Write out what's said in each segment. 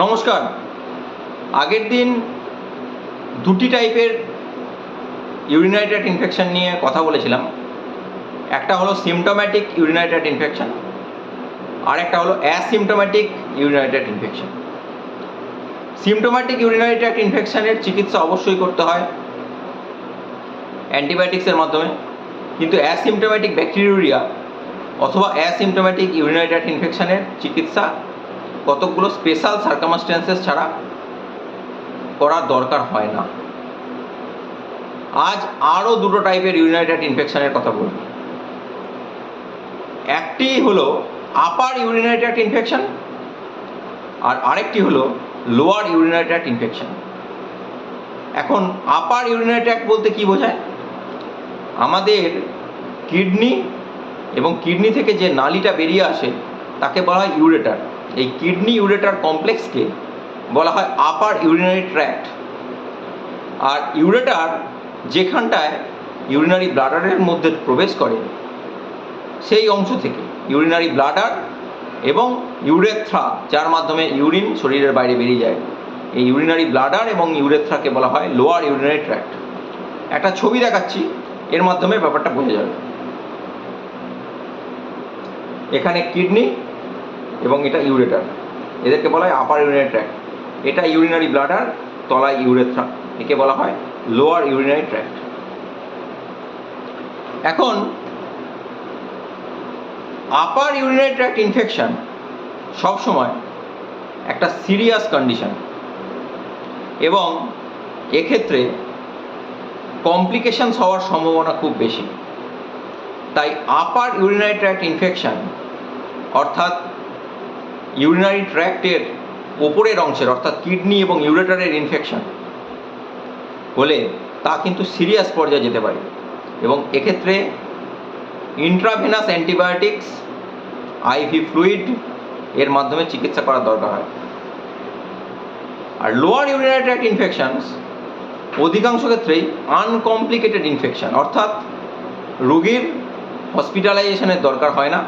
নমস্কার। আগের দিন দুটি টাইপের ইউরিনারি ট্র্যাক্ট ইনফেকশন নিয়ে কথা বলেছিলাম। একটা হলো সিমটোম্যাটিক ইউরিনারি ট্র্যাক্ট ইনফেকশন, আর একটা হলো asymptomatic urinary tract infection. Symptomatic urinary tract ইনফেকশনের চিকিৎসা অবশ্যই করতে হয় অ্যান্টিবায়োটিক্সের মাধ্যমে, কিন্তু অ্যাসিমটোম্যাটিক ব্যাকটেরিউরিয়া অথবা অ্যাসিমটোম্যাটিক ইউরিনারি ট্র্যাক্ট ইনফেকশনের চিকিৎসা কতকগুলো স্পেশাল সার্কামস্ট্যান্সেস ছাড়া করার দরকার হয় না। আজ আরও দুটো টাইপের ইউরিনারি ট্র্যাক্ট ইনফেকশনের কথা বলব। একটি হলো আপার ইউরিনারি ট্র্যাক্ট ইনফেকশন, আর আরেকটি হলো লোয়ার ইউরিনারি ট্র্যাক্ট ইনফেকশন। এখন আপার ইউরিনারি ট্র্যাক্ট বলতে কি বোঝায়? আমাদের কিডনি এবং কিডনি থেকে যে নালিটা বেরিয়ে আসে তাকে বলা হয় ইউরেটার। এই কিডনি ইউরেটার কমপ্লেক্সকে বলা হয় আপার ইউরিনারি ট্র্যাক্ট। আর ইউরেটার যেখানটায় ইউরিনারি ব্লাডারের মধ্যে প্রবেশ করে সেই অংশ থেকে ইউরিনারি ব্লাডার এবং ইউরেথ্রা, যার মাধ্যমে ইউরিন শরীরের বাইরে বেরিয়ে যায়, এই ইউরিনারি ব্লাডার এবং ইউরেথ্রাকে বলা হয় লোয়ার ইউরিনারি ট্র্যাক্ট। একটা ছবি দেখাচ্ছি, এর মাধ্যমে ব্যাপারটা বোঝা যাবে। এখানে কিডনি এবং এটা ইউরেটার, এদেরকে বলা হয় আপার ইউরিনারি ট্র্যাক্ট। এটা ইউরিনারি ব্লাডার, তলায় ইউরেথ্রা, একে বলা হয় লোয়ার ইউরিনারি ট্র্যাক্ট। এখন আপার ইউরিনারি ট্র্যাক্ট ইনফেকশন সবসময় একটা সিরিয়াস কন্ডিশন, এবং এক্ষেত্রে কমপ্লিকেশনস হওয়ার সম্ভাবনা খুব বেশি। তাই আপার ইউরিনারি ট্র্যাক্ট ইনফেকশন অর্থাৎ ইউরিনারি ট্র্যাক্টের ওপরের অংশের অর্থাৎ কিডনি এবং ইউরেটারের ইনফেকশন হলে তা কিন্তু সিরিয়াস পর্যায়ে যেতে পারে, এবং এক্ষেত্রে ইন্ট্রাভেনাস অ্যান্টিবায়োটিক্স, আইভি ফ্লুইড এর মাধ্যমে চিকিৎসা করার দরকার হয়। আর লোয়ার ইউরিনারি ট্র্যাক্ট ইনফেকশনস অধিকাংশ ক্ষেত্রেই আনকমপ্লিকেটেড ইনফেকশন, অর্থাৎ রোগীর হসপিটালাইজেশনের দরকার হয় না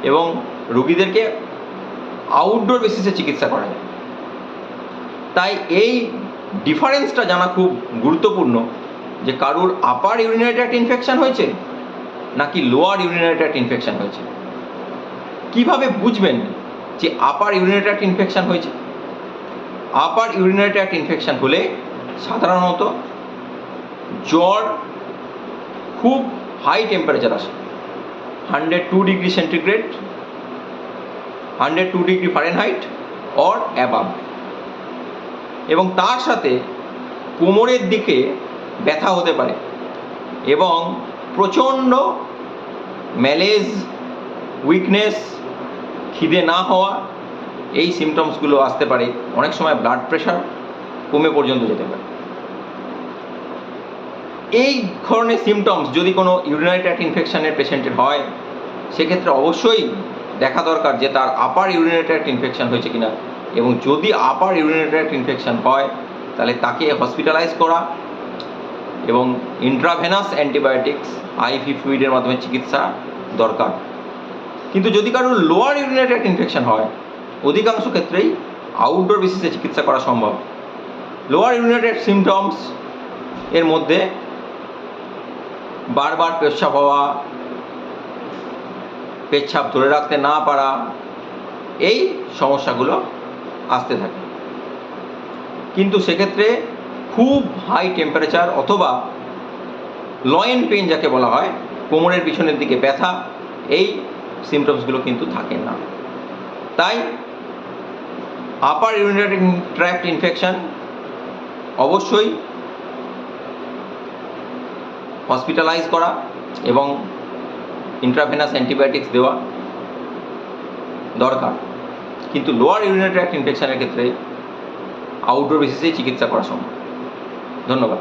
এবং রোগীদেরকে আউটডোর বেসিসে চিকিৎসা করা যায়। তাই এই ডিফারেন্সটা জানা খুব গুরুত্বপূর্ণ যে কারুর আপার ইউরিনারি ট্র্যাক্ট ইনফেকশন হয়েছে নাকি লোয়ার ইউরিনারি ট্র্যাক্ট ইনফেকশন হয়েছে। কিভাবে বুঝবেন যে আপার ইউরিনারি ট্র্যাক্ট ইনফেকশন হয়েছে? আপার ইউরিনারি ট্র্যাক্ট ইনফেকশন হলে সাধারণত জ্বর, খুব হাই টেম্পারেচার আসে, 102 degree centigrade, 102 degree Fahrenheit or above, এবং তার সাথে কোমরের দিকে ব্যথা হতে পারে এবং প্রচণ্ড ম্যালেজ, উইকনেস, খিদে না হওয়া, এই সিমটমসগুলো আসতে পারে। অনেক সময় ব্লাড প্রেশার কমে পর্যন্ত যেতে পারে। এই ধরনের সিমটমস যদি কোনো ইউরিনারি ট্র্যাক্ট ইনফেকশনের পেশেন্টের হয়, সেক্ষেত্রে অবশ্যই দেখা দরকার যে তার আপার ইউরিনারি ট্র্যাক্ট ইনফেকশন হয়েছে কিনা, এবং যদি আপার ইউরিনারি ট্র্যাক্ট ইনফেকশন হয় তাহলে তাকে হসপিটালাইজ করা এবং ইন্ট্রাভেনাস অ্যান্টিবায়োটিক্স, আইভি ফ্লুইডের মাধ্যমে চিকিৎসা দরকার। কিন্তু যদি কারোর লোয়ার ইউরিনারি ট্র্যাক্ট ইনফেকশন হয়, অধিকাংশ ক্ষেত্রেই আউটডোর বেসিসে চিকিৎসা করা সম্ভব। লোয়ার ইউরিনারি ট্র্যাক্ট সিমটমস এর মধ্যে বারবার পেচ্ছাপ হওয়া, পেচ্ছাপ ধরে রাখতে না পারা, এই সমস্যাগুলো আসতে থাকে। কিন্তু সেক্ষেত্রে খুব হাই টেম্পারেচার অথবা লয়েন পেন যাকে বলা হয়, কোমরের পিছনের দিকে ব্যথা, এই সিমটমসগুলো কিন্তু থাকে না। তাই আপার ইউরিনারি ট্র্যাক্ট ইনফেকশন অবশ্যই হসপিটালাইজ করা এবং ইন্ট্রাভেনাস অ্যান্টিবায়োটিক্স দেওয়া দরকার। কিন্তু লোয়ার ইউরিনারি ট্র্যাক্ট ইনফেকশনের ক্ষেত্রে আউটডোর বেসিসে চিকিৎসা করা সম্ভব। ধন্যবাদ।